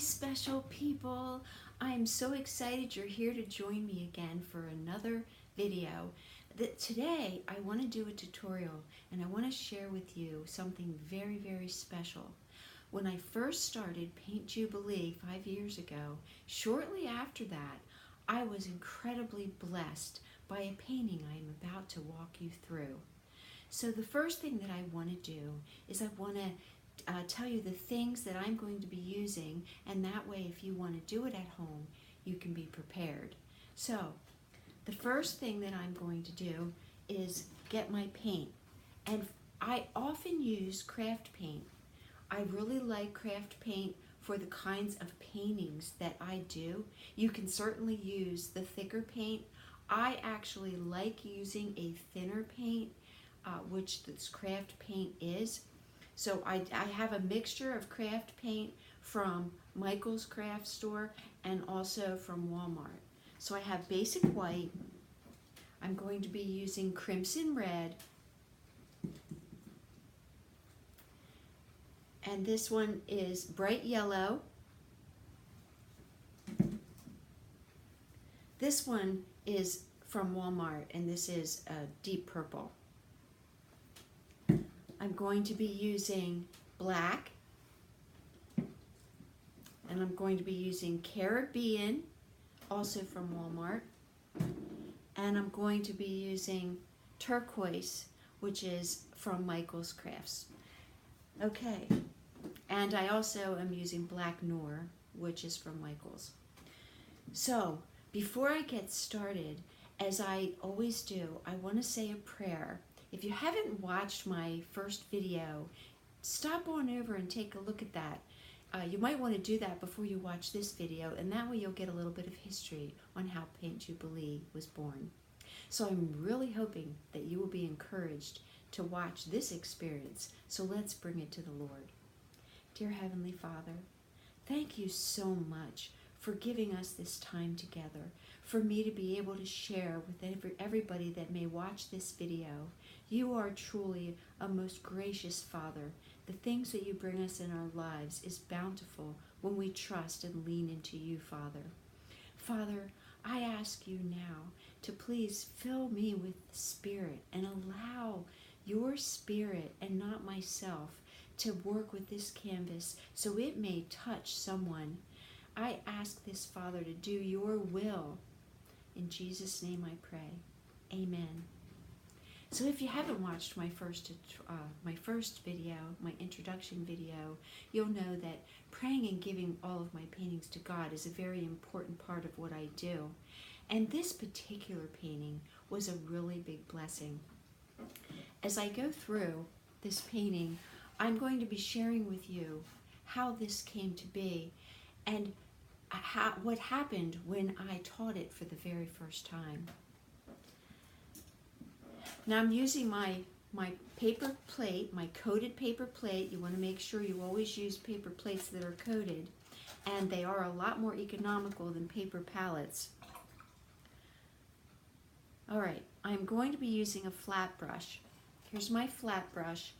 special people. I'm so excited you're here to join me again for another video. Today I want to do a tutorial and I want to share with you something very, very special. When I first started Paint Jubilee 5 years ago, shortly after that, I was incredibly blessed by a painting I am about to walk you through. So the first thing that I want to do is I want to tell you the things that I'm going to be using, and that way if you want to do it at home, you can be prepared. So the first thing that I'm going to do is get my paint, and I often use craft paint. I really like craft paint for the kinds of paintings that I do. You can certainly use the thicker paint. I actually like using a thinner paint, which this craft paint is. So I have a mixture of craft paint from Michael's craft store and also from Walmart. So I have basic white. I'm going to be using crimson red. And this one is bright yellow. This one is from Walmart, and this is a deep purple. I'm going to be using black, and I'm going to be using Caribbean, also from Walmart, and I'm going to be using turquoise, which is from Michael's Crafts. Okay, and I also am using Black Noir, which is from Michael's. So, before I get started, as I always do, I want to say a prayer. If you haven't watched my first video, stop on over and take a look at that. You might want to do that before you watch this video, and that way you'll get a little bit of history on how Paint Jubilee was born. So I'm really hoping that you will be encouraged to watch this experience, so let's bring it to the Lord. Dear Heavenly Father, thank you so much for giving us this time together, for me to be able to share with everybody that may watch this video. You are truly a most gracious Father. The things that you bring us in our lives is bountiful when we trust and lean into you, Father. Father, I ask you now to please fill me with the Spirit and allow your Spirit and not myself to work with this canvas so it may touch someone. I ask this, Father, to do your will. In Jesus' name I pray. Amen. So if you haven't watched my first video, my introduction video, you'll know that praying and giving all of my paintings to God is a very important part of what I do. And this particular painting was a really big blessing. As I go through this painting, I'm going to be sharing with you how this came to be and what happened when I taught it for the very first time. Now I'm using my paper plate, my coated paper plate. You want to make sure you always use paper plates that are coated, and they are a lot more economical than paper palettes. Alright, I'm going to be using a flat brush. Here's my flat brush,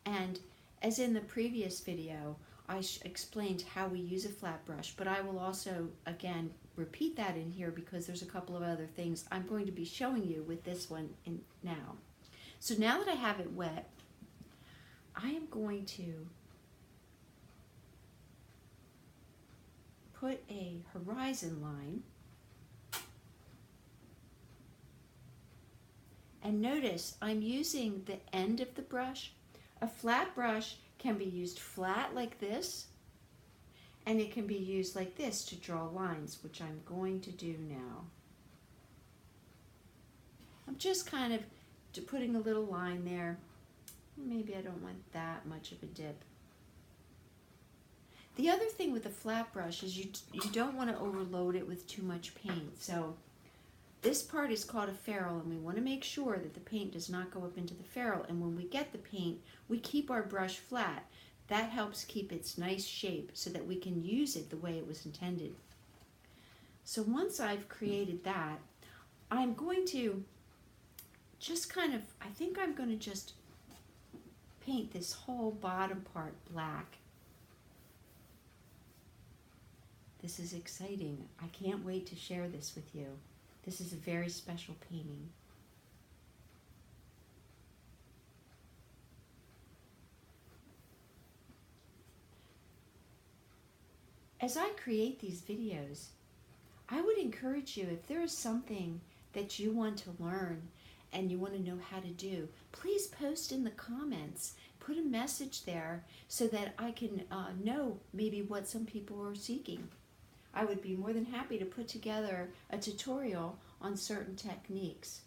and as in the previous video, I explained how we use a flat brush, but I will also, again, repeat that in here because there's a couple of other things I'm going to be showing you with this one now. So now that I have it wet, I am going to put a horizon line, and notice I'm using the end of the brush. A flat brush can be used flat like this, and it can be used like this to draw lines, which I'm going to do now. I'm just kind of putting a little line there. Maybe I don't want that much of a dip. The other thing with a flat brush is you don't want to overload it with too much paint. So this part is called a ferrule, and we want to make sure that the paint does not go up into the ferrule. And when we get the paint, we keep our brush flat. That helps keep its nice shape so that we can use it the way it was intended. So once I've created that, I'm going to just kind of, I think I'm going to just paint this whole bottom part black. This is exciting. I can't wait to share this with you. This is a very special painting. As I create these videos, I would encourage you, if there is something that you want to learn and you want to know how to do, please post in the comments. Put a message there so that I can know maybe what some people are seeking. I would be more than happy to put together a tutorial on certain techniques.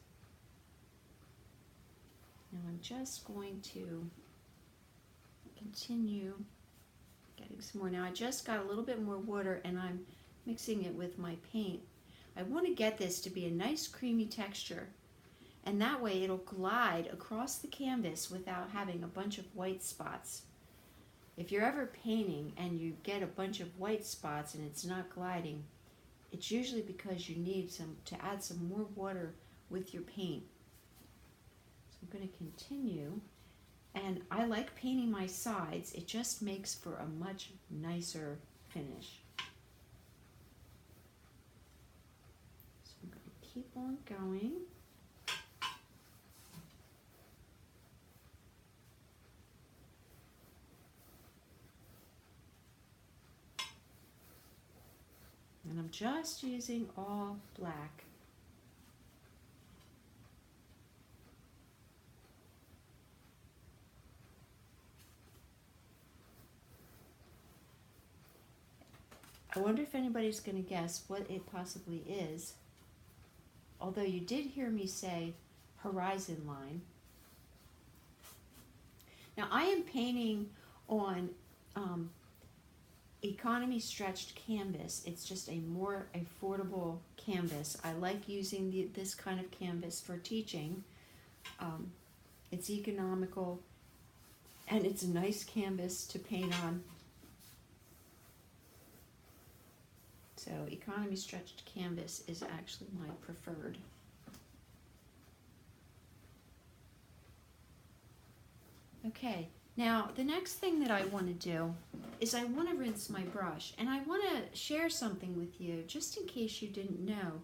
Now I'm just going to continue getting some more. Now I just got a little bit more water and I'm mixing it with my paint. I want to get this to be a nice creamy texture, and that way it'll glide across the canvas without having a bunch of white spots. If you're ever painting and you get a bunch of white spots and it's not gliding, it's usually because you need to add some more water with your paint. So I'm going to continue, and I like painting my sides. It just makes for a much nicer finish. So I'm going to keep on going. And I'm just using all black. I wonder if anybody's going to guess what it possibly is. Although you did hear me say horizon line. Now I am painting on economy stretched canvas. It's just a more affordable canvas. I like using this kind of canvas for teaching. It's economical and it's a nice canvas to paint on. So economy stretched canvas is actually my preferred. Okay. Now, the next thing that I want to do is I want to rinse my brush, and I want to share something with you just in case you didn't know.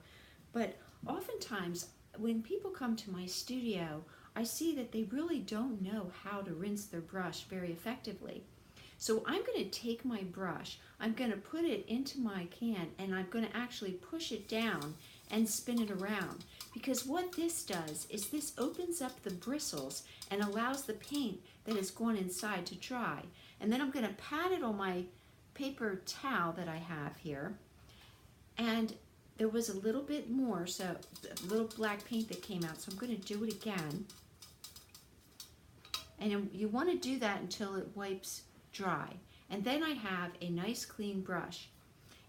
But oftentimes when people come to my studio, I see that they really don't know how to rinse their brush very effectively. So I'm going to take my brush, I'm going to put it into my can, and I'm going to actually push it down and spin it around. Because what this does is this opens up the bristles and allows the paint that has gone inside to dry. And then I'm going to pat it on my paper towel that I have here. And there was a little bit more, so a little black paint that came out, so I'm going to do it again. And you want to do that until it wipes dry. And then I have a nice clean brush.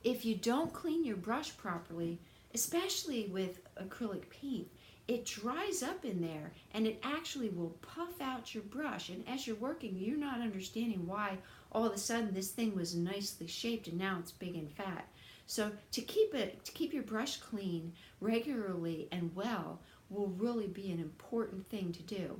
If you don't clean your brush properly, especially with acrylic paint, it dries up in there and it actually will puff out your brush. And as you're working, you're not understanding why all of a sudden this thing was nicely shaped and now it's big and fat. So to keep your brush clean regularly and well will really be an important thing to do.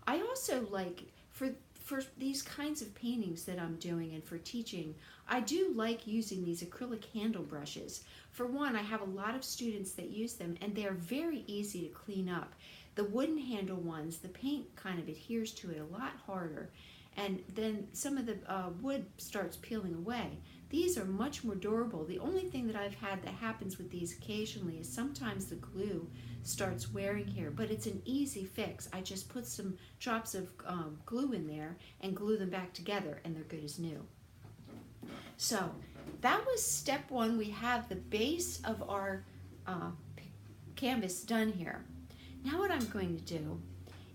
I also like, for these kinds of paintings that I'm doing and for teaching, I do like using these acrylic handle brushes. For one, I have a lot of students that use them and they're very easy to clean up. The wooden handle ones, the paint kind of adheres to it a lot harder, and then some of the wood starts peeling away. These are much more durable. The only thing that I've had that happens with these occasionally is sometimes the glue starts wearing here, but it's an easy fix. I just put some drops of glue in there and glue them back together and they're good as new. So that was step one. We have the base of our canvas done here. Now what I'm going to do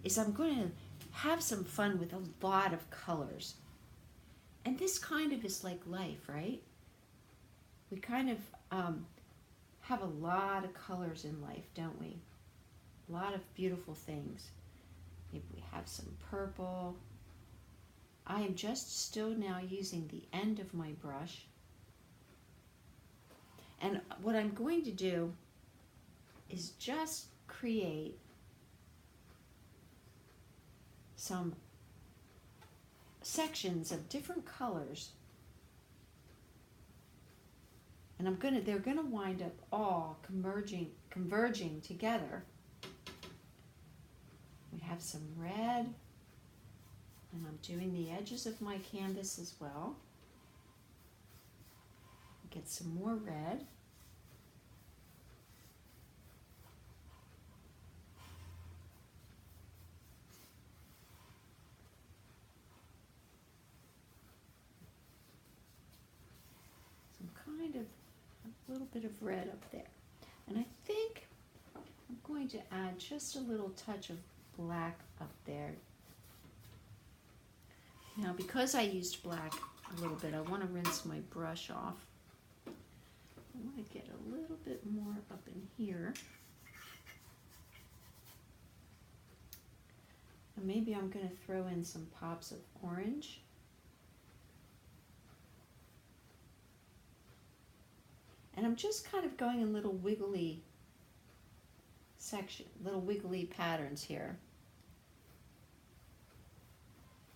is I'm going to have some fun with a lot of colors. And this kind of is like life, right? We kind of have a lot of colors in life, don't we? A lot of beautiful things. Maybe we have some purple. I am just still now using the end of my brush. And what I'm going to do is just create some sections of different colors And they're gonna wind up all converging together. We have some red, and I'm doing the edges of my canvas as well. Get some more red. Kind of a little bit of red up there. And I think I'm going to add just a little touch of black up there. Now, because I used black a little bit, I want to rinse my brush off. I want to get a little bit more up in here. And maybe I'm going to throw in some pops of orange. And I'm just kind of going in little wiggly patterns here.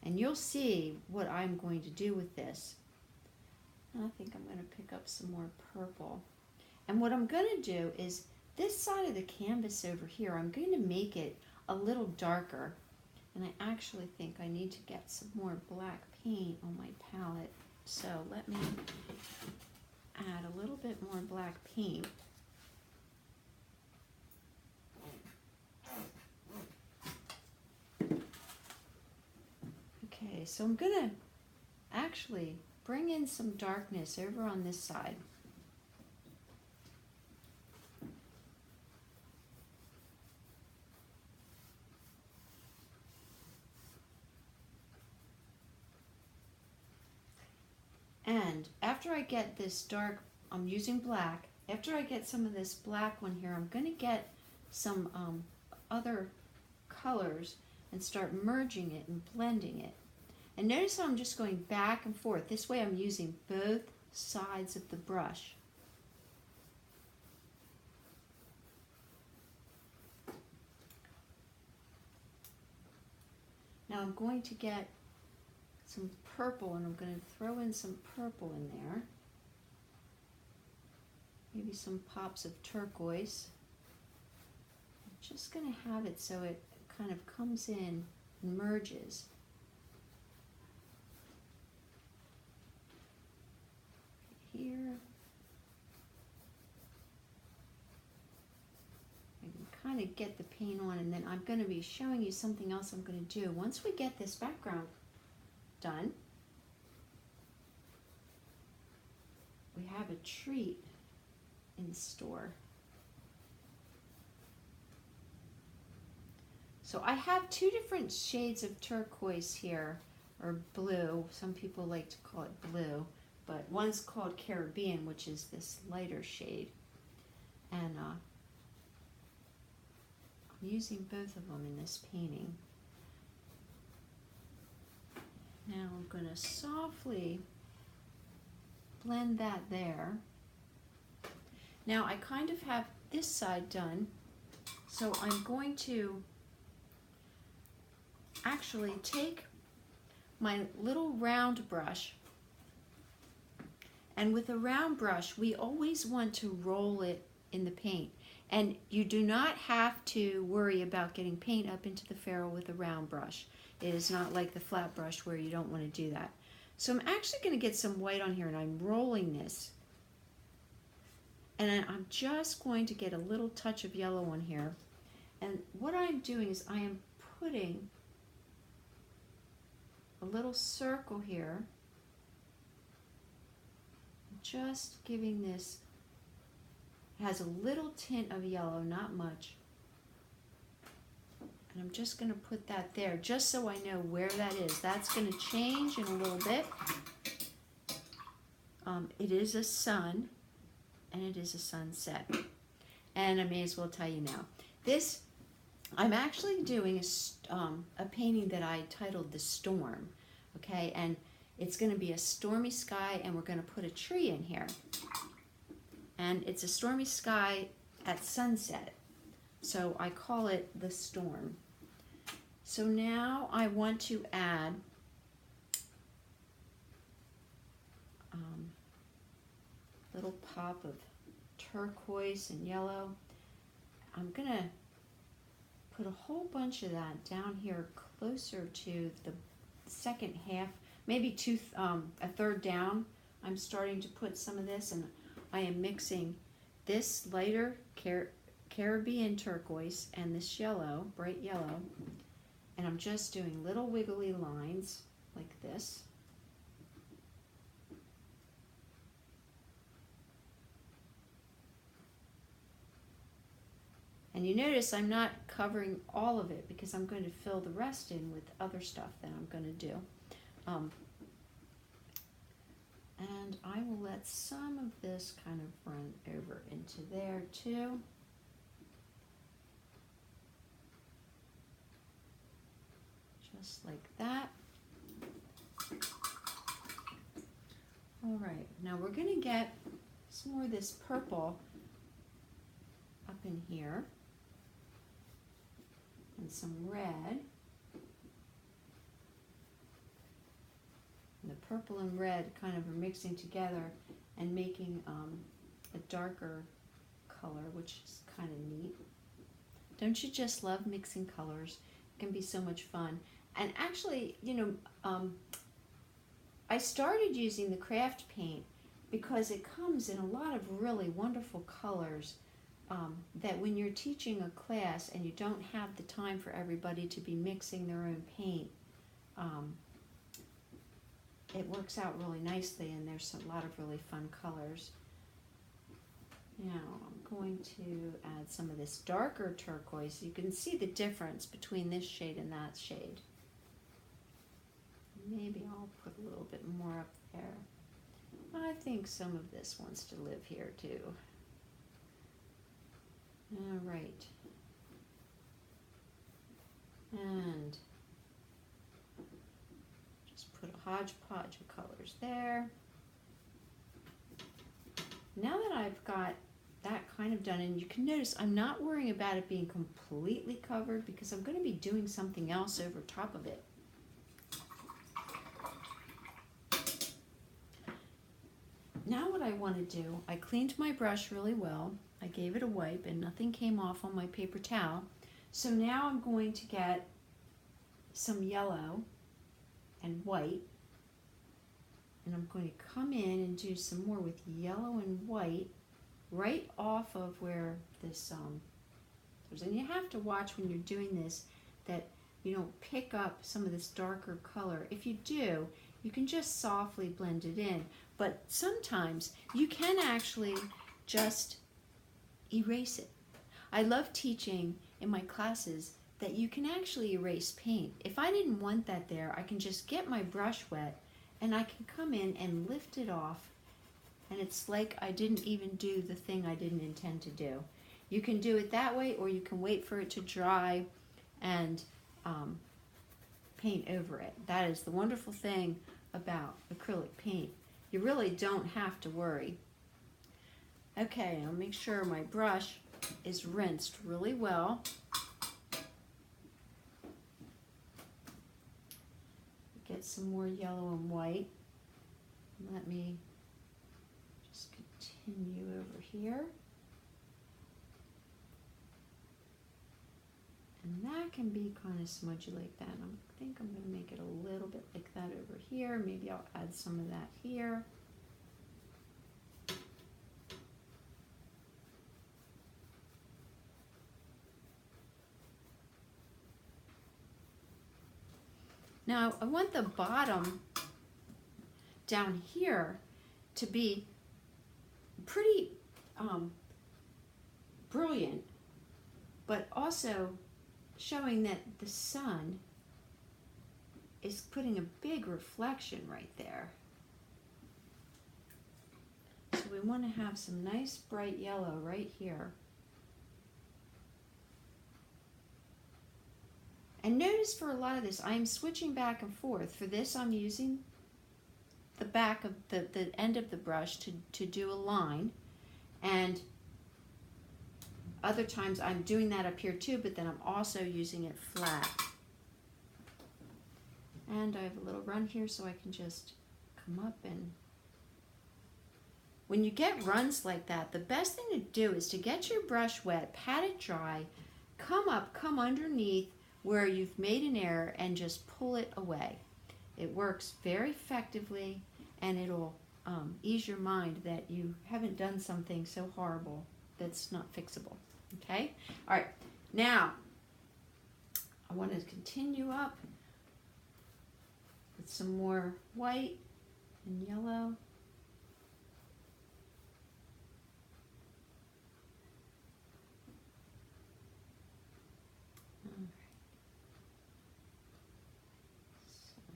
And you'll see what I'm going to do with this. And I think I'm going to pick up some more purple. And what I'm going to do is this side of the canvas over here, I'm going to make it a little darker. And I actually think I need to get some more black paint on my palette. So let me add a little bit more black paint. Okay, so I'm gonna actually bring in some darkness over on this side. And after I get this dark, I'm using black. After I get some of this black one here, I'm going to get some other colors and start merging it and blending it. And notice how I'm just going back and forth. This way I'm using both sides of the brush. Now I'm going to get some purple, and I'm going to throw in some purple in there. Maybe some pops of turquoise. I'm just going to have it so it kind of comes in and merges. Here. I can kind of get the paint on, and then I'm going to be showing you something else I'm going to do. Once we get this background done, we have a treat in store. So I have two different shades of turquoise here, or blue. Some people like to call it blue, but one's called Caribbean, which is this lighter shade. And I'm using both of them in this painting. Now I'm going to softly blend that there. Now I kind of have this side done, so I'm going to actually take my little round brush, and with a round brush we always want to roll it in the paint, and you do not have to worry about getting paint up into the ferrule with a round brush. It is not like the flat brush where you don't want to do that. So I'm actually going to get some white on here, and I'm rolling this. And I'm just going to get a little touch of yellow on here. And what I'm doing is I am putting a little circle here, just giving this, has a little tint of yellow, not much. And I'm just going to put that there just so I know where that is. That's going to change in a little bit. It is a sun, and it is a sunset. And I may as well tell you now. This, I'm actually doing a painting that I titled The Storm. Okay, and it's going to be a stormy sky, and we're going to put a tree in here. And it's a stormy sky at sunset. So I call it The Storm. So now I want to add little pop of turquoise and yellow. I'm going to put a whole bunch of that down here closer to the second half, maybe a third down. I'm starting to put some of this, and I am mixing this lighter Caribbean turquoise and this yellow, bright yellow, and I'm just doing little wiggly lines like this. And you notice I'm not covering all of it because I'm going to fill the rest in with other stuff that I'm going to do. And I will let some of this kind of run over into there too. Just like that. All right, now we're going to get some more of this purple up in here. And some red. And the purple and red kind of are mixing together and making a darker color, which is kind of neat. Don't you just love mixing colors? It can be so much fun. And actually, you know, I started using the craft paint because it comes in a lot of really wonderful colors. That when you're teaching a class and you don't have the time for everybody to be mixing their own paint, it works out really nicely, and there's a lot of really fun colors. Now I'm going to add some of this darker turquoise. You can see the difference between this shade and that shade. Maybe I'll put a little bit more up there. I think some of this wants to live here too. All right, and just put a hodgepodge of colors there. Now that I've got that kind of done, and you can notice I'm not worrying about it being completely covered because I'm going to be doing something else over top of it. Now what I want to do, I cleaned my brush really well. I gave it a wipe and nothing came off on my paper towel. So now I'm going to get some yellow and white, and I'm going to come in and do some more with yellow and white right off of where this and you have to watch when you're doing this that you don't pick up some of this darker color. If you do, you can just softly blend it in, but sometimes you can actually just erase it. I love teaching in my classes that you can actually erase paint. If I didn't want that there, I can just get my brush wet and I can come in and lift it off, and it's like I didn't even do the thing I didn't intend to do. You can do it that way, or you can wait for it to dry and paint over it. That is the wonderful thing about acrylic paint. You really don't have to worry. Okay, I'll make sure my brush is rinsed really well. Get some more yellow and white. Let me just continue over here. And that can be kind of smudgy like that. I think I'm going to make it a little bit like that over here. Maybe I'll add some of that here. Now I want the bottom down here to be pretty brilliant, but also showing that the sun is putting a big reflection right there. So we want to have some nice bright yellow right here. And notice for a lot of this, I'm switching back and forth. For this, I'm using the back of the end of the brush to do a line. And other times I'm doing that up here too, but then I'm also using it flat. And I have a little run here so I can just come up and when you get runs like that, the best thing to do is to get your brush wet, pat it dry, come underneath where you've made an error and just pull it away. It works very effectively, and it'll ease your mind that you haven't done something so horrible that's not fixable. Okay? All right. Now, I want to continue up with some more white and yellow.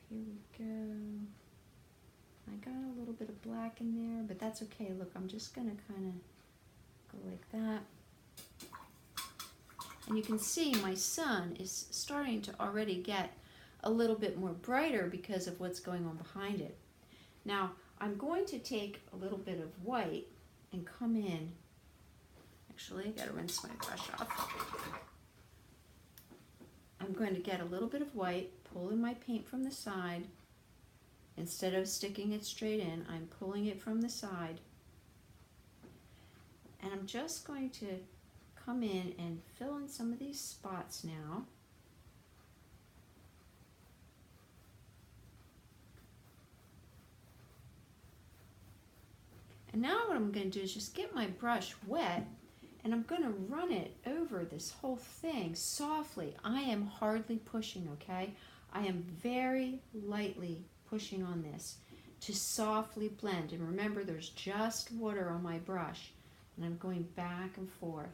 Here we go. I got a little bit of black in there, but that's okay. Look, I'm just going to kind of go like that. And you can see my sun is starting to already get a little bit more brighter because of what's going on behind it. Now, I'm going to take a little bit of white and come in. Actually, I got to rinse my brush off. I'm going to get a little bit of white, pull in my paint from the side. Instead of sticking it straight in, I'm pulling it from the side. And I'm just going to come in and fill in some of these spots now. And now what I'm going to do is just get my brush wet, and I'm going to run it over this whole thing softly. I am hardly pushing, okay? I am very lightly pushing on this to softly blend. And remember, there's just water on my brush, and I'm going back and forth.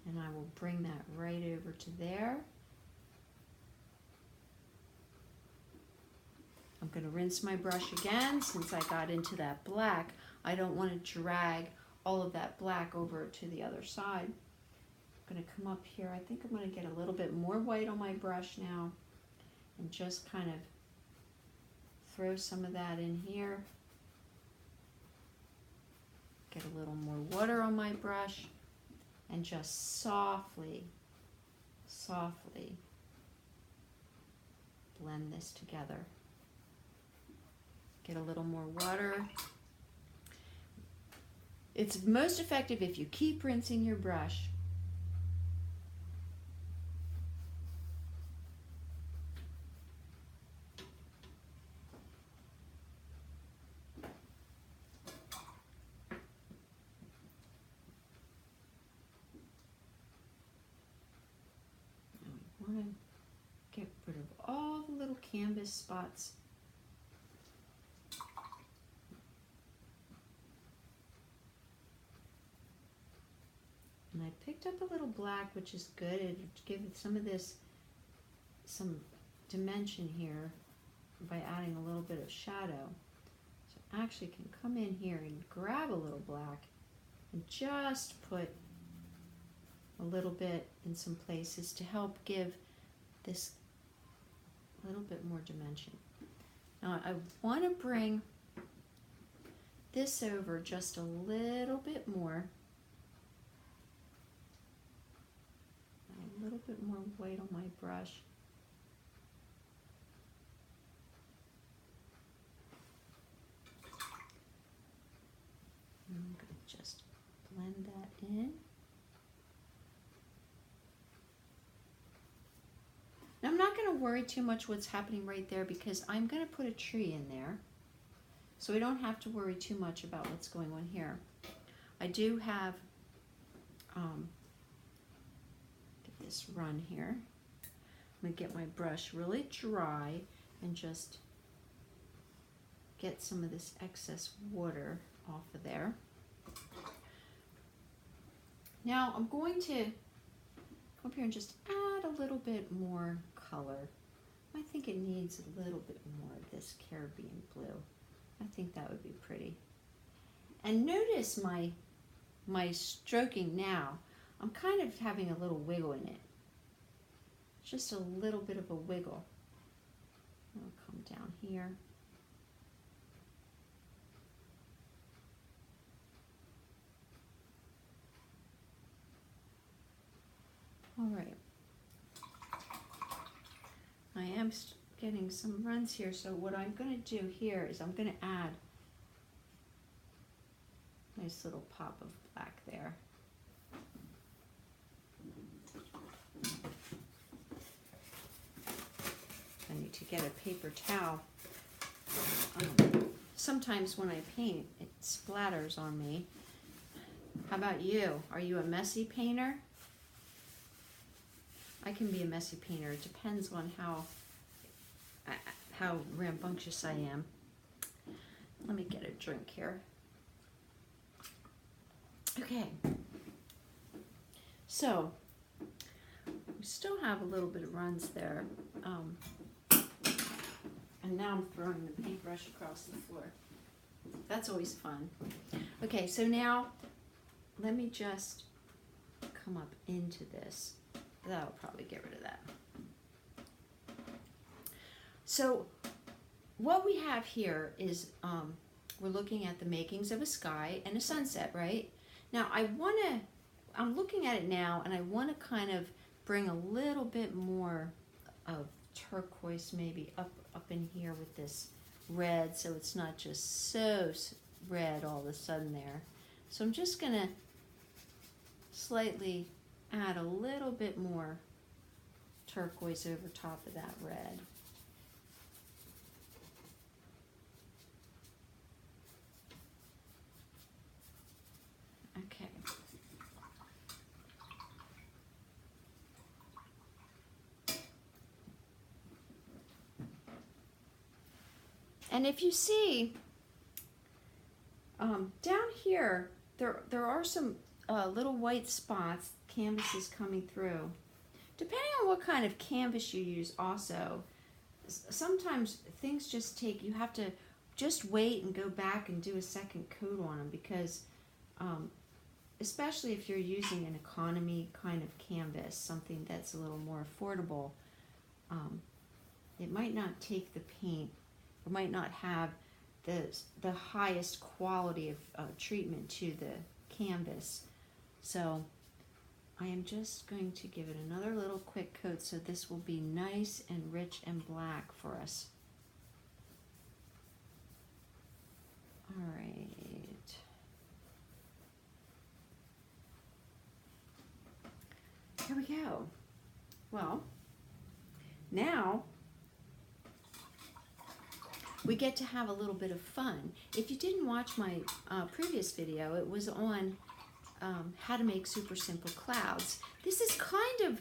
And I will bring that right over to there. I'm going to rinse my brush again. Since I got into that black, I don't want to drag all of that black over to the other side. I'm going to come up here. I think I'm going to get a little bit more white on my brush now and just kind of throw some of that in here. Get a little more water on my brush and just softly, softly blend this together. Get a little more water. It's most effective if you keep rinsing your brush. Now we want to get rid of all the little canvas spots. And I picked up a little black, which is good. It gives some of this some dimension here by adding a little bit of shadow. So I actually can come in here and grab a little black and just put a little bit in some places to help give this a little bit more dimension. Now I want to bring this over just a little bit more. A little bit more white on my brush. I'm going to just blend that in. Now I'm not going to worry too much what's happening right there because I'm going to put a tree in there. So we don't have to worry too much about what's going on here. I do have this run here. I'm going to get my brush really dry and just get some of this excess water off of there. Now I'm going to come up here and just add a little bit more color. I think it needs a little bit more of this Caribbean blue. I think that would be pretty. And notice my stroking now. I'm kind of having a little wiggle in it. Just a little bit of a wiggle. I'll come down here. All right. I am getting some runs here, so what I'm going to do here is I'm going to add Nice little pop of black there. I need to get a paper towel. Sometimes when I paint, it splatters on me. How about you? Are you a messy painter? I can be a messy painter. It depends on how rambunctious I am. Let me get a drink here. Okay. So, we still have a little bit of runs there. And now I'm throwing the paintbrush across the floor. That's always fun. Okay, so now let me just come up into this. That'll probably get rid of that. So what we have here is we're looking at the makings of a sky and a sunset, right? Now I'm looking at it now and I want to kind of bring a little bit more of turquoise maybe up in here with this red, so it's not just so red all of a sudden there. So I'm just gonna slightly add a little bit more turquoise over top of that red. Okay. And if you see down here, there are some little white spots, canvases coming through. Depending on what kind of canvas you use also, sometimes things just take, you have to just wait and go back and do a second coat on them because especially if you're using an economy kind of canvas, something that's a little more affordable, it might not take the paint, or might not have the highest quality of treatment to the canvas. So I am just going to give it another little quick coat so this will be nice and rich and black for us. All right. Here we go. Well, now we get to have a little bit of fun. If you didn't watch my previous video, it was on how to make super simple clouds. This is kind of,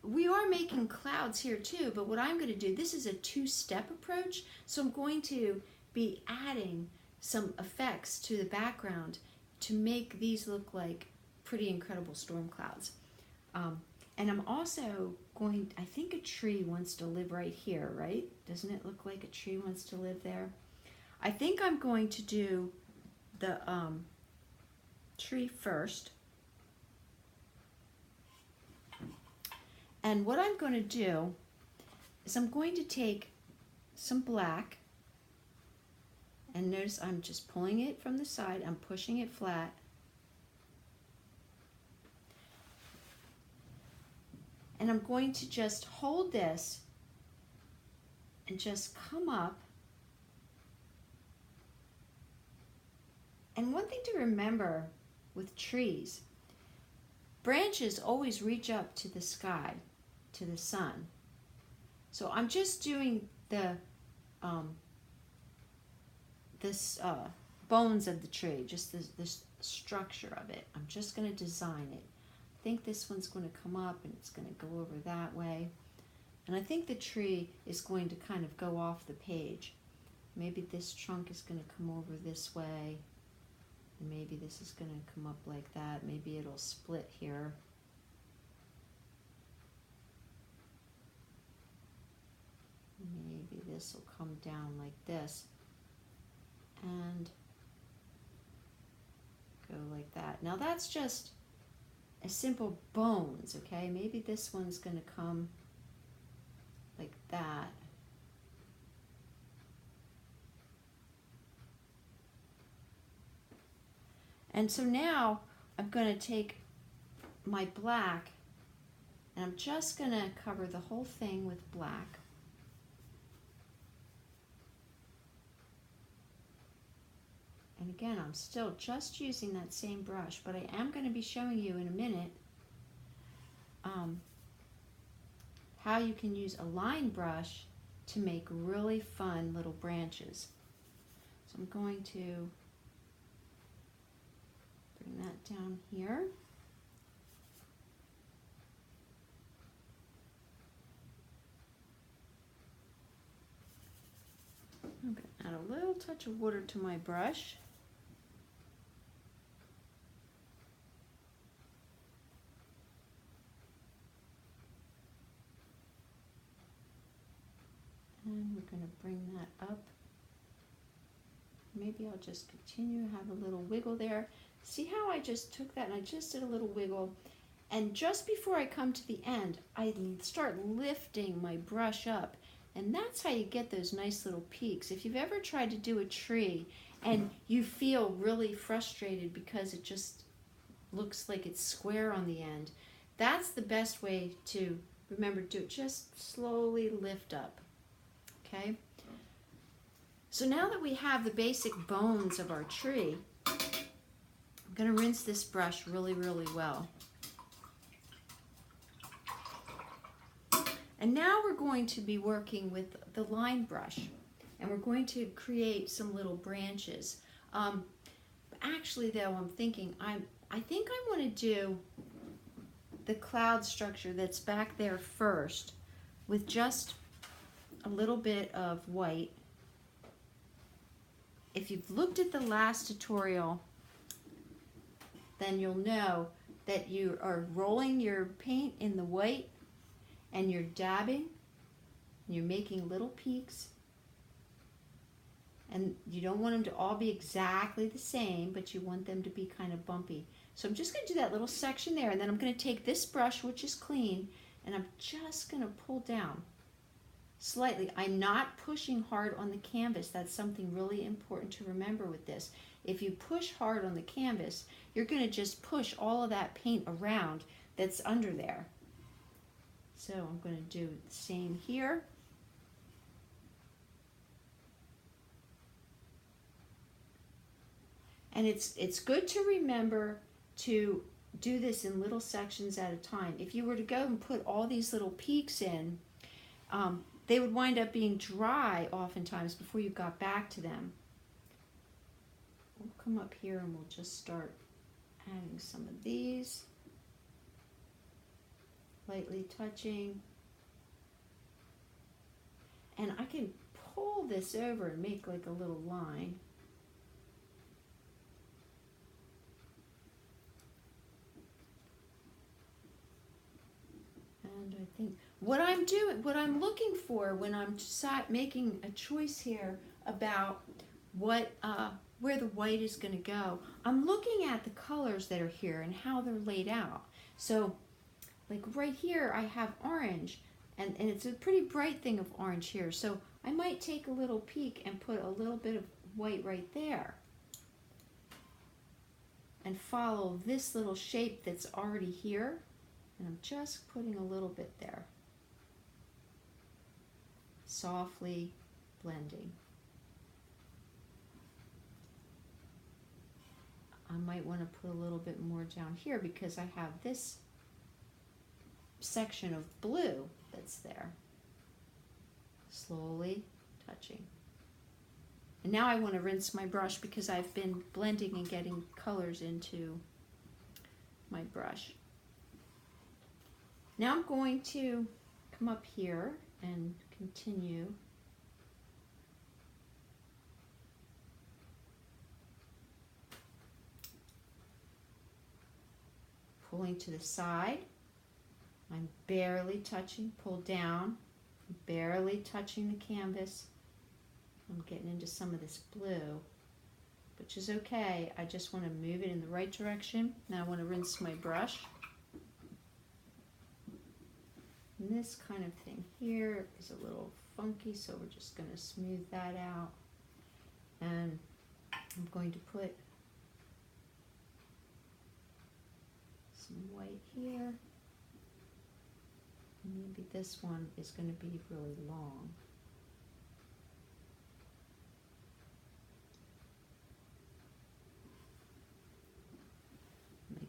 we are making clouds here too, but what I'm going to do, this is a two-step approach, so I'm going to be adding some effects to the background to make these look like pretty incredible storm clouds. And I'm also going, I think a tree wants to live right here, right? Doesn't it look like a tree wants to live there? I think I'm going to do the tree first. And what I'm going to do is I'm going to take some black, and notice I'm just pulling it from the side, I'm pushing it flat. And I'm going to just hold this and just come up. And one thing to remember with trees, branches always reach up to the sky, to the sun. So I'm just doing the bones of the tree, just the structure of it. I'm just going to design it. I think this one's going to come up and it's going to go over that way. And I think the tree is going to kind of go off the page. Maybe this trunk is going to come over this way. And maybe this is going to come up like that. Maybe it'll split here. Maybe this will come down like this. And go like that. Now that's just a simple bones, okay? Maybe this one's going to come like that. And so now I'm going to take my black and I'm just going to cover the whole thing with black. And And again, I'm still just using that same brush, but I am going to be showing you in a minute how you can use a line brush to make really fun little branches. So I'm going to bring that down here. I'm going to add a little touch of water to my brush. And we're going to bring that up. Maybe I'll just continue, have a little wiggle there. See how I just took that and I just did a little wiggle. And just before I come to the end, I start lifting my brush up. And that's how you get those nice little peaks. If you've ever tried to do a tree and you feel really frustrated because it just looks like it's square on the end, that's the best way to remember to do it. Just slowly lift up. Okay? So now that we have the basic bones of our tree, I'm going to rinse this brush really, really well. And now we're going to be working with the line brush, and we're going to create some little branches. Actually, though, I'm thinking I think I want to do the cloud structure that's back there first with just a little bit of white. If you've looked at the last tutorial, then you'll know that you are rolling your paint in the white and you're dabbing, and you're making little peaks, and you don't want them to all be exactly the same, but you want them to be kind of bumpy. So I'm just going to do that little section there, and then I'm going to take this brush, which is clean, and I'm just going to pull down slightly. I'm not pushing hard on the canvas. That's something really important to remember with this. If you push hard on the canvas, you're going to just push all of that paint around that's under there. So I'm going to do the same here. And it's good to remember to do this in little sections at a time. If you were to go and put all these little peaks in, they would wind up being dry oftentimes before you got back to them. We'll come up here and we'll just start adding some of these. Lightly touching, and I can pull this over and make like a little line. And I think what I'm looking for when I'm making a choice here about what where the white is going to go, I'm looking at the colors that are here and how they're laid out. So like right here, I have orange, and it's a pretty bright thing of orange here. So I might take a little peek and put a little bit of white right there. And follow this little shape that's already here. And I'm just putting a little bit there. Softly blending. I might want to put a little bit more down here because I have this section of blue that's there. Slowly touching. And now I want to rinse my brush because I've been blending and getting colors into my brush. Now I'm going to come up here and continue. Pulling to the side. I'm barely touching, pull down, barely touching the canvas. I'm getting into some of this blue, which is okay. I just want to move it in the right direction. Now I want to rinse my brush. And this kind of thing here is a little funky, so we're just going to smooth that out. And I'm going to put some white here. Maybe this one is going to be really long.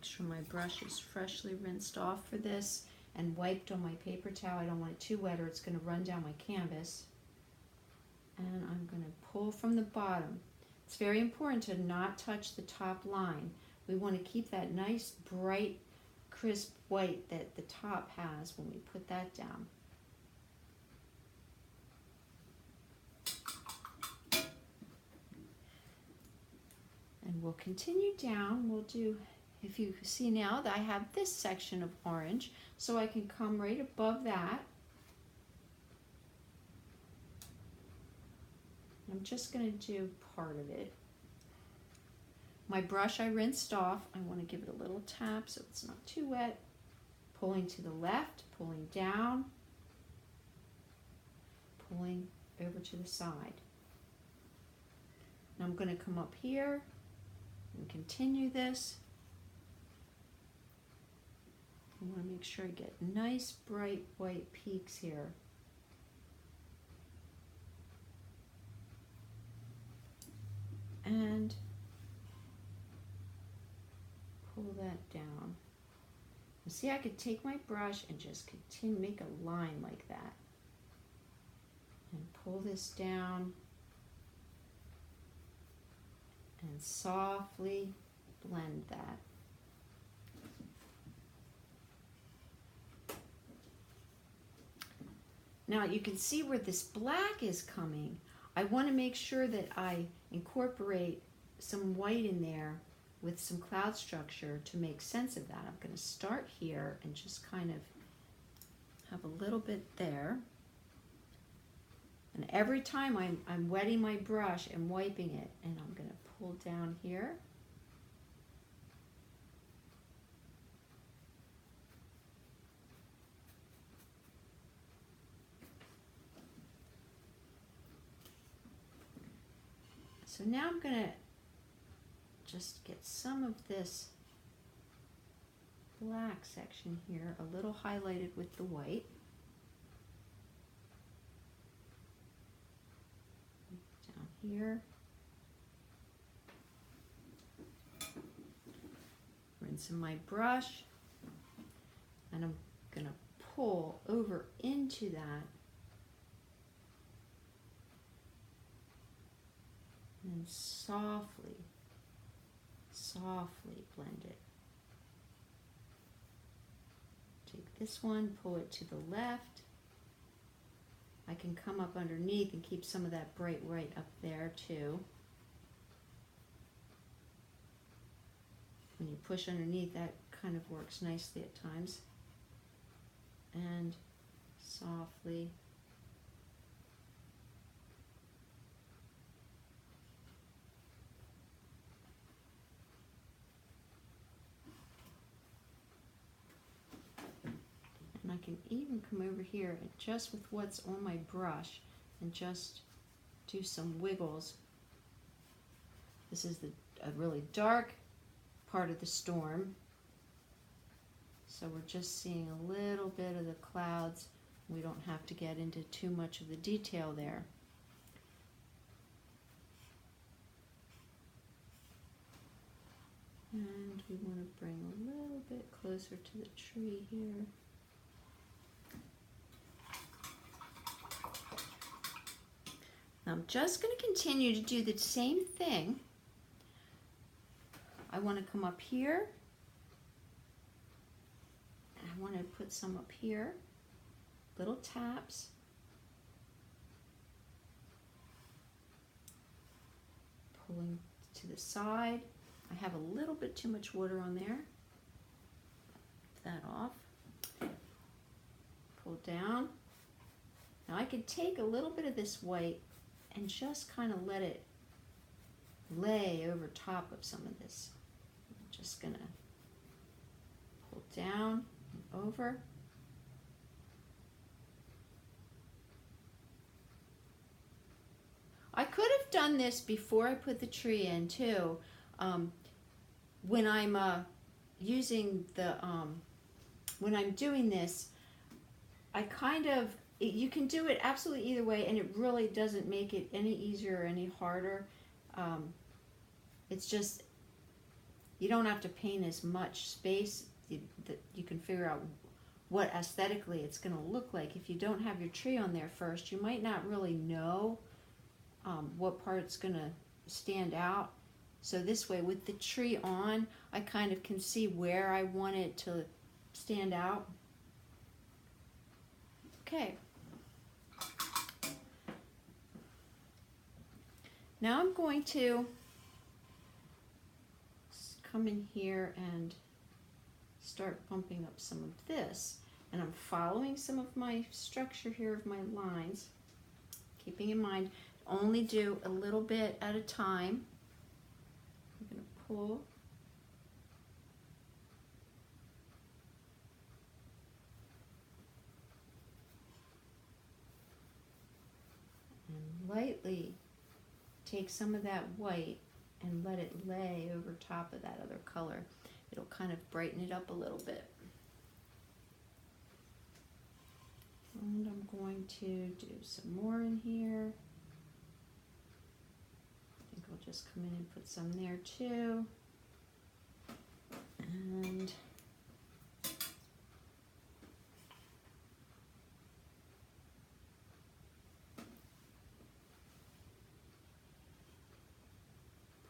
Make sure my brush is freshly rinsed off for this and wiped on my paper towel. I don't want it too wet or it's going to run down my canvas. And I'm going to pull from the bottom. It's very important to not touch the top line. We want to keep that nice, bright, crisp white that the top has when we put that down. And we'll continue down. We'll do, if you see now that I have this section of orange, so I can come right above that. I'm just going to do part of it. My brush I rinsed off. I want to give it a little tap so it's not too wet. Pulling to the left, pulling down, pulling over to the side. Now I'm going to come up here and continue this. I want to make sure I get nice bright white peaks here. And pull that down. You see, I could take my brush and just continue, make a line like that. And pull this down and softly blend that. Now you can see where this black is coming. I want to make sure that I incorporate some white in there with some cloud structure to make sense of that. I'm going to start here and just kind of have a little bit there. And every time I'm wetting my brush and wiping it, and I'm going to pull down here. So now I'm going to just get some of this black section here, a little highlighted with the white. Down here. Rinsing my brush, and I'm going to pull over into that. And softly blend it. Take this one, pull it to the left. I can come up underneath and keep some of that bright white up there too. When you push underneath, that kind of works nicely at times. And softly I can even come over here and just with what's on my brush and just do some wiggles. This is a really dark part of the storm, so we're just seeing a little bit of the clouds. We don't have to get into too much of the detail there. And we want to bring a little bit closer to the tree here. Now I'm just going to continue to do the same thing. I want to come up here. And I want to put some up here. Little taps. Pulling to the side. I have a little bit too much water on there. Get that off. Pull down. Now I could take a little bit of this white and just kind of let it lay over top of some of this. I'm just going to pull down and over. I could have done this before I put the tree in too. When I'm using the, when I'm doing this, I kind of, you can do it absolutely either way, and it really doesn't make it any easier or any harder. It's just, you don't have to paint as much space. You can figure out what aesthetically it's going to look like. If you don't have your tree on there first, you might not really know what part's going to stand out. So this way, with the tree on, I kind of can see where I want it to stand out. Okay. Now I'm going to come in here and start bumping up some of this. And I'm following some of my structure here of my lines, keeping in mind, only do a little bit at a time. I'm going to pull. And lightly take some of that white and let it lay over top of that other color. It'll kind of brighten it up a little bit. And I'm going to do some more in here. I think I'll just come in and put some there too. And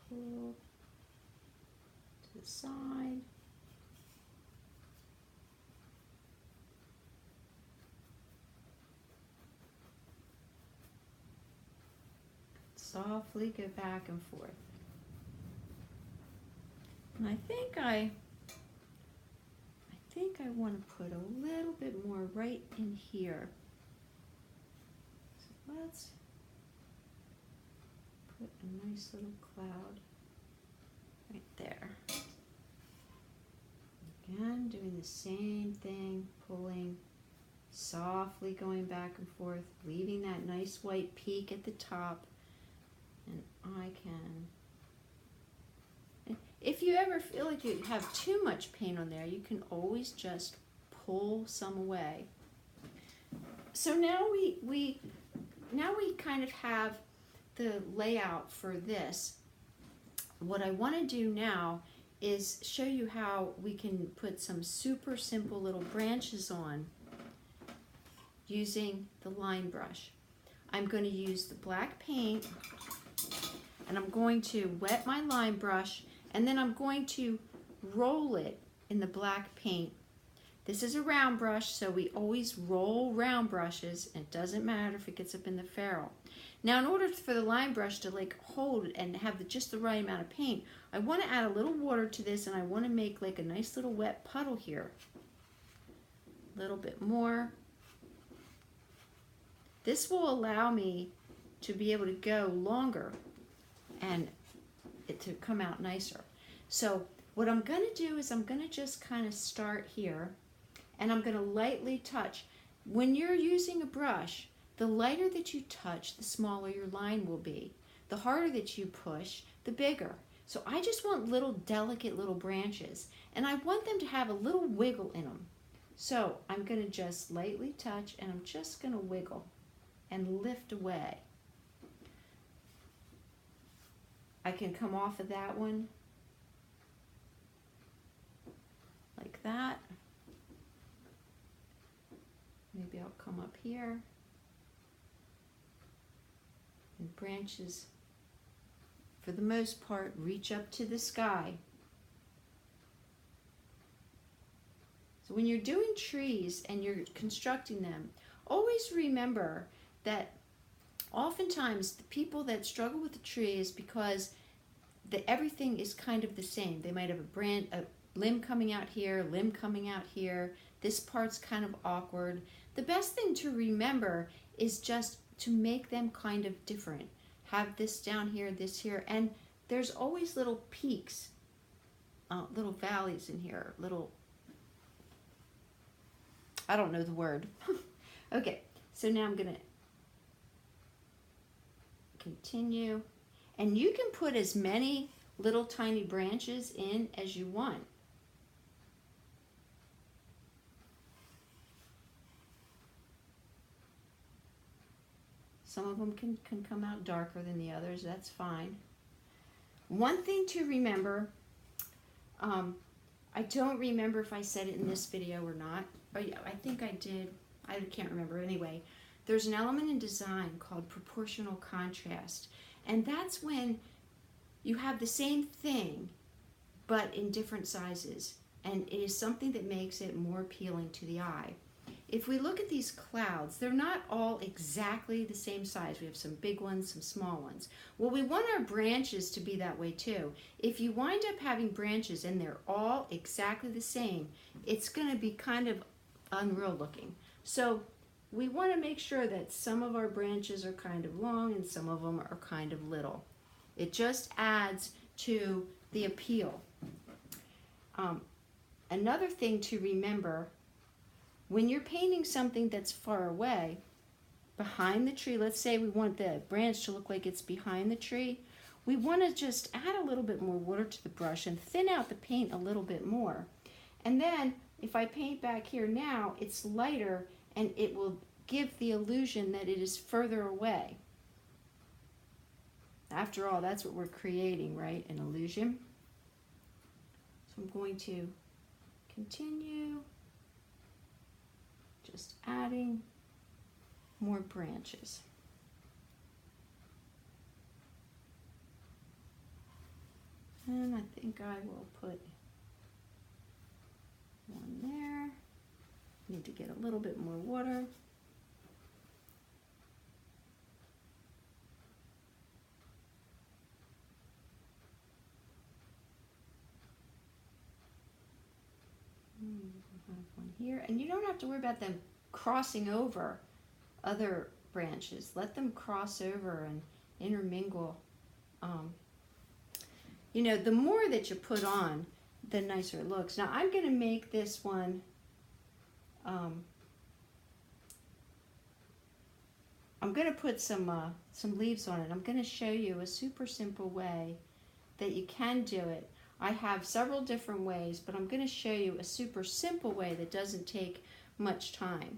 pull to the side. Softly go back and forth. And I think I want to put a little bit more right in here. So let's put a nice little cloud right there. Again, doing the same thing, pulling, softly going back and forth, leaving that nice white peak at the top. And I can, if you ever feel like you have too much paint on there, you can always just pull some away. So now we kind of have the layout for this. What I want to do now is show you how we can put some super simple little branches on using the line brush. I'm going to use the black paint, and I'm going to wet my line brush, and then I'm going to roll it in the black paint. This is a round brush, so we always roll round brushes. It doesn't matter if it gets up in the ferrule. Now, in order for the line brush to like hold and have just the right amount of paint, I want to add a little water to this, and I want to make like a nice little wet puddle here. A little bit more. This will allow me to be able to go longer and it to come out nicer. So what I'm going to do is I'm going to just kind of start here, and I'm going to lightly touch. When you're using a brush, the lighter that you touch, the smaller your line will be. The harder that you push, the bigger. So I just want little delicate little branches, and I want them to have a little wiggle in them. So I'm going to just lightly touch, and I'm just going to wiggle and lift away. I can come off of that one like that. Maybe I'll come up here. And branches, for the most part, reach up to the sky. So when you're doing trees and you're constructing them, always remember that oftentimes the people that struggle with the tree is because everything is kind of the same. They might have a limb coming out here, limb coming out here. This part's kind of awkward. The best thing to remember is just to make them kind of different. Have this down here, this here, and there's always little peaks, little valleys in here, little, I don't know the word. Okay, so now I'm gonna continue, and you can put as many little tiny branches in as you want. Some of them can come out darker than the others, that's fine. One thing to remember, I don't remember if I said it in this video or not. Oh, yeah, I think I did. I can't remember. Anyway, there's an element in design called proportional contrast. And that's when you have the same thing, but in different sizes. And it is something that makes it more appealing to the eye. If we look at these clouds, they're not all exactly the same size. We have some big ones, some small ones. Well, we want our branches to be that way too. If you wind up having branches and they're all exactly the same, it's going to be kind of unreal looking. So we want to make sure that some of our branches are kind of long and some of them are kind of little. It just adds to the appeal. Another thing to remember, when you're painting something that's far away, behind the tree, let's say we want the branch to look like it's behind the tree, we want to just add a little bit more water to the brush and thin out the paint a little bit more. And then if I paint back here now, it's lighter and it will give the illusion that it is further away. After all, that's what we're creating, right? An illusion. So I'm going to continue just adding more branches. And I think I will put one there. Need to get a little bit more water. Have one here, and you don't have to worry about them crossing over other branches. Let them cross over and intermingle. You know, the more that you put on, the nicer it looks. Now I'm going to make this one, I'm going to put some leaves on it. I'm going to show you a super simple way that you can do it. I have several different ways, but I'm going to show you a super simple way that doesn't take much time.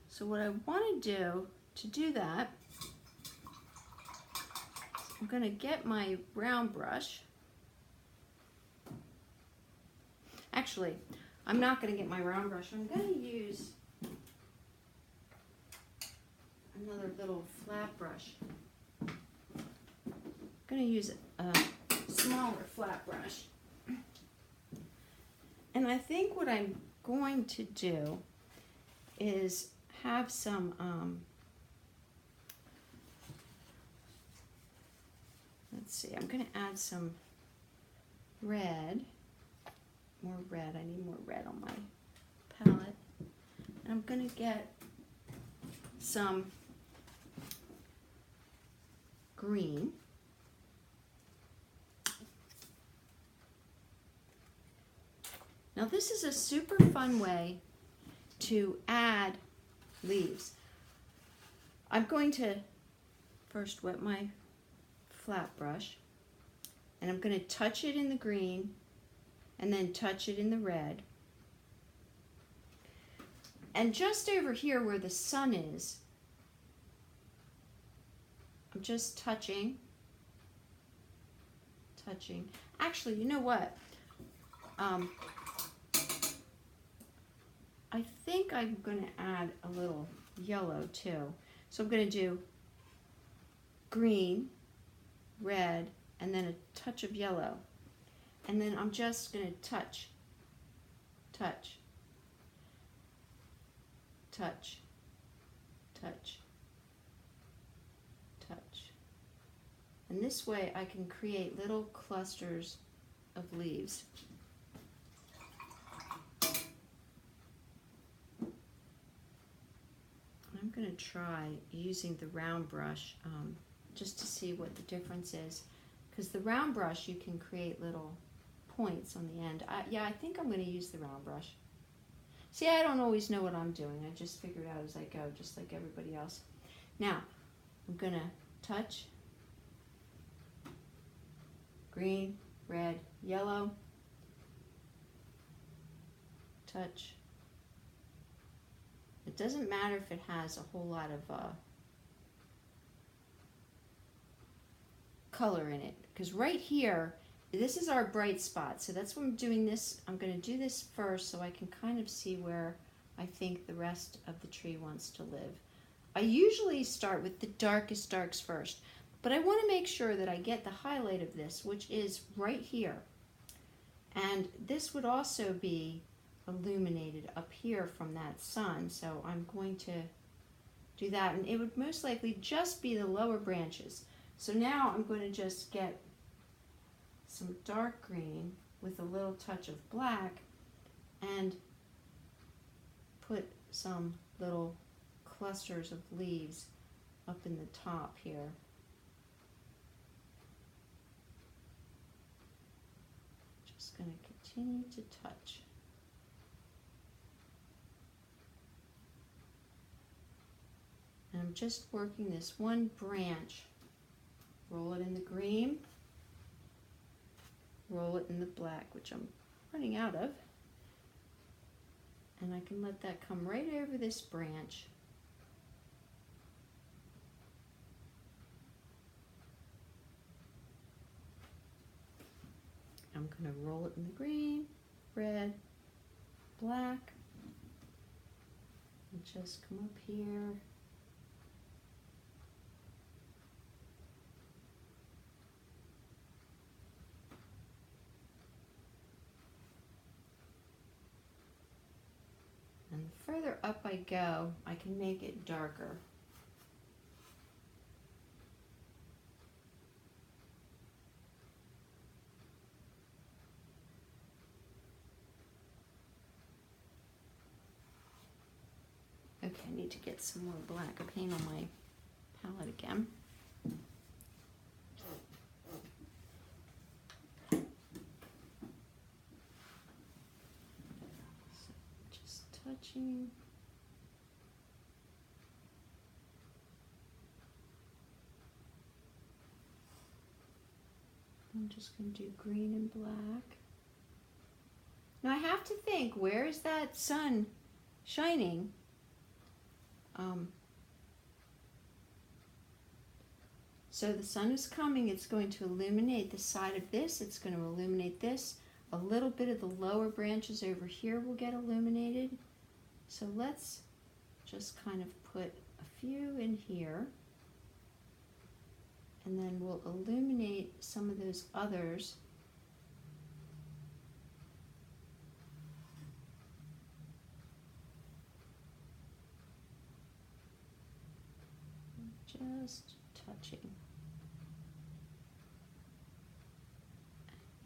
So what I want to do that, I'm going to get my round brush. Actually, I'm not going to get my round brush. I'm going to use another little flat brush. I'm going to use a smaller flat brush. And I think what I'm going to do is have some, let's see, I'm going to add some red, more red. I need more red on my palette. And I'm going to get some green. Now this is a super fun way to add leaves. I'm going to first wet my flat brush, and I'm going to touch it in the green and then touch it in the red. And just over here where the sun is, I'm just touching. Actually, you know what? I think I'm going to add a little yellow too. So I'm going to do green, red, and then a touch of yellow. And then I'm just going to touch. And this way I can create little clusters of leaves. I'm going to try using the round brush just to see what the difference is. Because the round brush, you can create little points on the end. Yeah, I think I'm going to use the round brush. See, I don't always know what I'm doing. I just figure it out as I go, just like everybody else. Now, I'm going to touch. Green, red, yellow. Touch. It doesn't matter if it has a whole lot of color in it, because right here, this is our bright spot. So that's why I'm doing this. I'm going to do this first so I can kind of see where I think the rest of the tree wants to live. I usually start with the darkest darks first, but I want to make sure that I get the highlight of this, which is right here. And this would also be illuminated up here from that sun, so I'm going to do that, and it would most likely just be the lower branches. So now I'm going to just get some dark green with a little touch of black and put some little clusters of leaves up in the top here. Just going to continue to touch. And I'm just working this one branch. Roll it in the green, roll it in the black, which I'm running out of. And I can let that come right over this branch. I'm going to roll it in the green, red, black, and just come up here. And the further up I go, I can make it darker. Okay, I need to get some more black paint on my palette again. So just touching. I'm just going to do green and black. Now I have to think, where is that sun shining? So the sun is coming, it's going to illuminate the side of this, it's going to illuminate this. A little bit of the lower branches over here will get illuminated. So let's just kind of put a few in here. And then we'll illuminate some of those others. Just touching.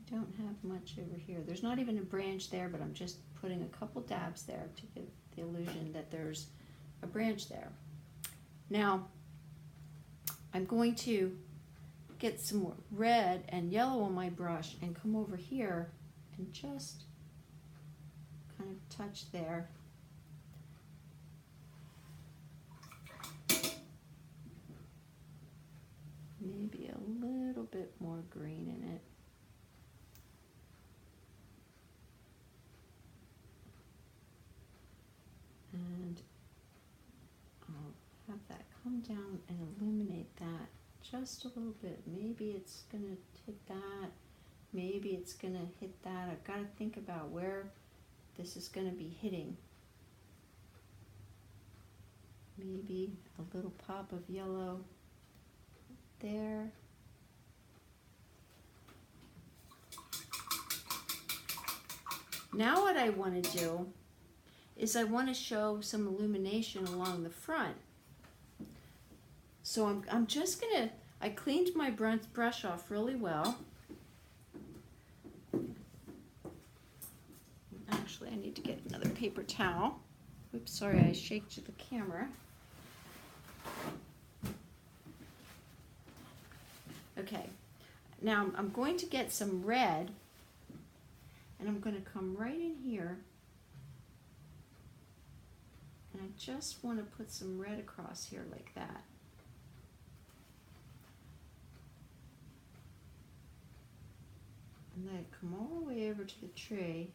I don't have much over here. There's not even a branch there, but I'm just putting a couple dabs there to give the illusion that there's a branch there. Now, I'm going to get some more red and yellow on my brush and come over here and just kind of touch there. Maybe a little bit more green in it. And I'll have that come down and illuminate that just a little bit. Maybe it's going to hit that. Maybe it's going to hit that. I've got to think about where this is going to be hitting. Maybe a little pop of yellow there. Now what I want to do is I want to show some illumination along the front. So I'm just going to, I cleaned my brush off really well. Actually, I need to get another paper towel. Oops, sorry, I shaked the camera. Okay, now I'm going to get some red, and I'm going to come right in here, and I just want to put some red across here like that. And let it come all the way over to the tree,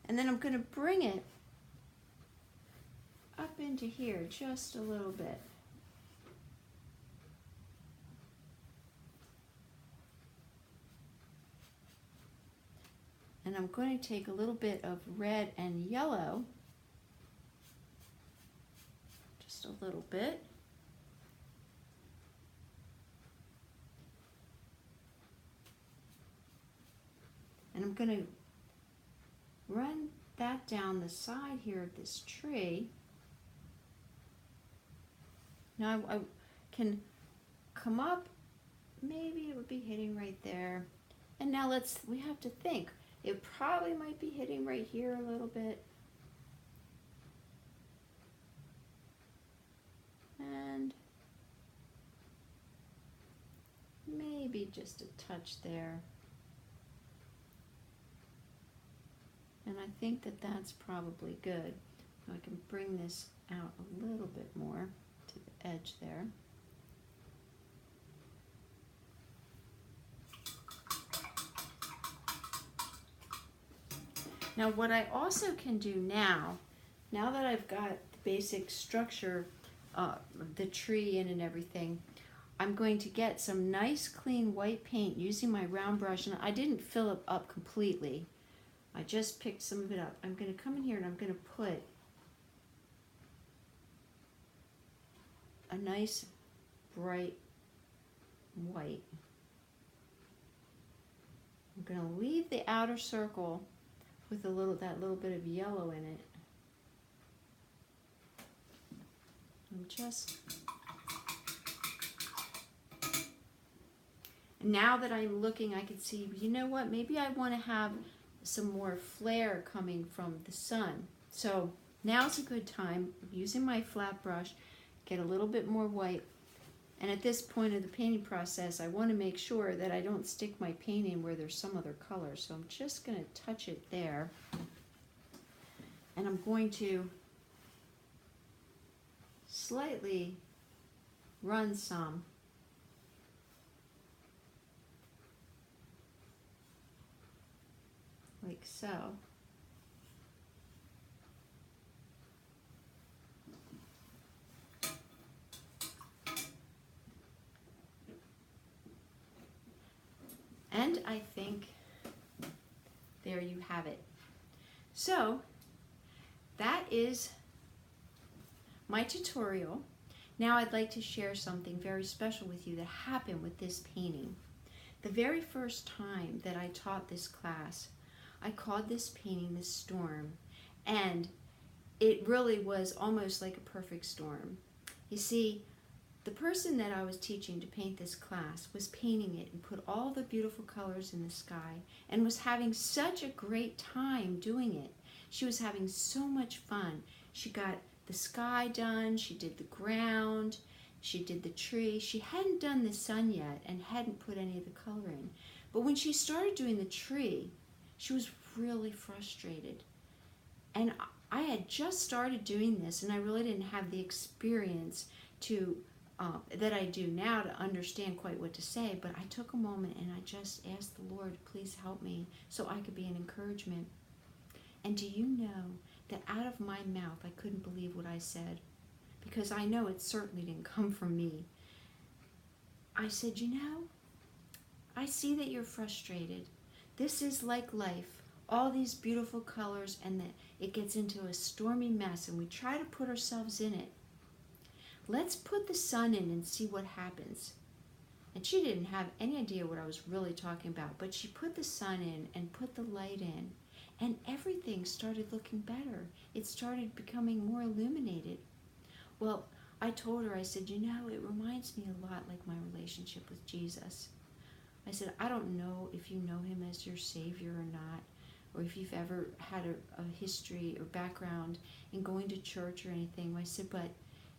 and then I'm going to bring it up into here just a little bit. And I'm going to take a little bit of red and yellow, just a little bit. And I'm going to run that down the side here of this tree. Now I can come up, maybe it would be hitting right there. And now we have to think. It probably might be hitting right here a little bit. And maybe just a touch there. And I think that that's probably good. I can bring this out a little bit more to the edge there. Now what I also can do now that I've got the basic structure, the tree in and everything, I'm going to get some nice clean white paint using my round brush, and I didn't fill it up completely. I just picked some of it up. I'm going to come in here and I'm going to put a nice bright white. I'm going to leave the outer circle with that little bit of yellow in it. And now that I'm looking, I can see, you know what, maybe I want to have some more flare coming from the sun. So now's a good time, using my flat brush, get a little bit more white. And at this point of the painting process, I want to make sure that I don't stick my paint in where there's some other color. So I'm just going to touch it there. And I'm going to slightly run some like so. And I think there you have it. So that is my tutorial. Now I'd like to share something very special with you that happened with this painting. The very first time that I taught this class, I called this painting the storm, and it really was almost like a perfect storm. You see, the person that I was teaching to paint this class was painting it and put all the beautiful colors in the sky and was having such a great time doing it. She was having so much fun. She got the sky done, she did the ground, she did the tree. She hadn't done the sun yet and hadn't put any of the color in. But when she started doing the tree, she was really frustrated. And I had just started doing this, and I really didn't have the experience that I do now to understand quite what to say. But I took a moment and I just asked the Lord, please help me so I could be an encouragement. And do you know that out of my mouth, I couldn't believe what I said, because I know it certainly didn't come from me. I said, you know, I see that you're frustrated. This is like life. All these beautiful colors, and that it gets into a stormy mess, and we try to put ourselves in it. Let's put the sun in and see what happens. And she didn't have any idea what I was really talking about, but she put the sun in and put the light in, and everything started looking better. It started becoming more illuminated. Well, I told her, I said, you know, it reminds me a lot like my relationship with Jesus. I said, I don't know if you know him as your Savior or not, or if you've ever had a history or background in going to church or anything. I said, but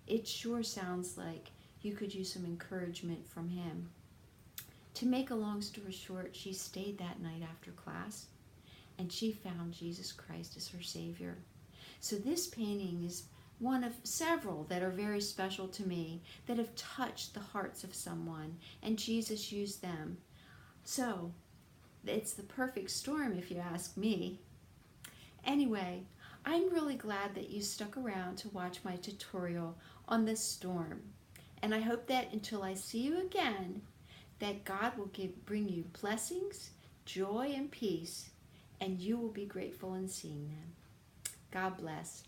it sure sounds like you could use some encouragement from him. To make a long story short, she stayed that night after class, and she found Jesus Christ as her Savior. So this painting is one of several that are very special to me, that have touched the hearts of someone, and Jesus used them. So it's the perfect storm, if you ask me. Anyway, I'm really glad that you stuck around to watch my tutorial on the storm. And I hope that until I see you again, that God will bring you blessings, joy, and peace. and you will be grateful in seeing them. God bless.